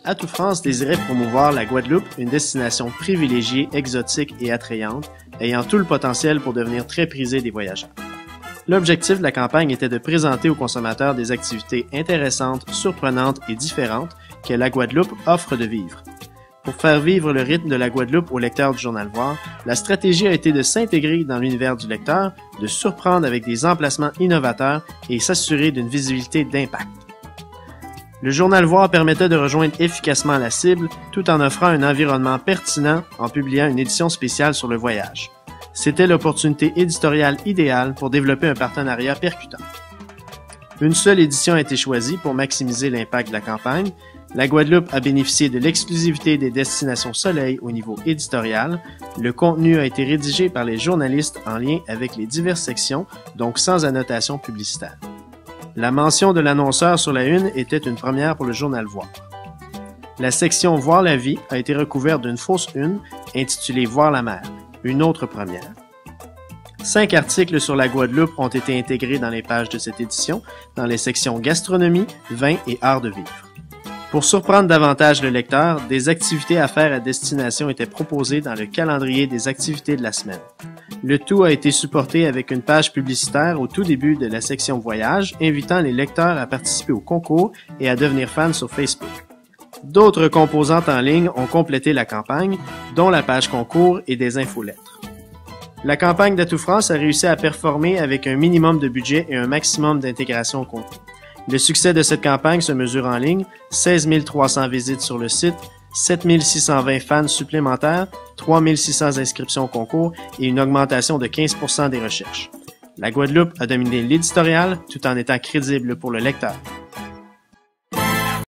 Atout France désirait promouvoir la Guadeloupe, une destination privilégiée, exotique et attrayante, ayant tout le potentiel pour devenir très prisée des voyageurs. L'objectif de la campagne était de présenter aux consommateurs des activités intéressantes, surprenantes et différentes que la Guadeloupe offre de vivre. Pour faire vivre le rythme de la Guadeloupe aux lecteurs du Journal Voir, la stratégie a été de s'intégrer dans l'univers du lecteur, de surprendre avec des emplacements innovateurs et s'assurer d'une visibilité d'impact. Le Journal Voir permettait de rejoindre efficacement la cible tout en offrant un environnement pertinent en publiant une édition spéciale sur le voyage. C'était l'opportunité éditoriale idéale pour développer un partenariat percutant. Une seule édition a été choisie pour maximiser l'impact de la campagne. La Guadeloupe a bénéficié de l'exclusivité des destinations soleil au niveau éditorial. Le contenu a été rédigé par les journalistes en lien avec les diverses sections, donc sans annotation publicitaire. La mention de l'annonceur sur la une était une première pour le Journal Voir. La section Voir la vie a été recouverte d'une fausse une intitulée Voir la mer, une autre première. 5 articles sur la Guadeloupe ont été intégrés dans les pages de cette édition, dans les sections gastronomie, vin et art de vivre. Pour surprendre davantage le lecteur, des activités à faire à destination étaient proposées dans le calendrier des activités de la semaine. Le tout a été supporté avec une page publicitaire au tout début de la section voyage, invitant les lecteurs à participer au concours et à devenir fans sur Facebook. D'autres composantes en ligne ont complété la campagne, dont la page concours et des infolettres. La campagne d'Atout France a réussi à performer avec un minimum de budget et un maximum d'intégration au contenu. Le succès de cette campagne se mesure en ligne, 16 300 visites sur le site, 7 620 fans supplémentaires, 3 600 inscriptions au concours et une augmentation de 15% des recherches. La Guadeloupe a dominé l'éditorial tout en étant crédible pour le lecteur.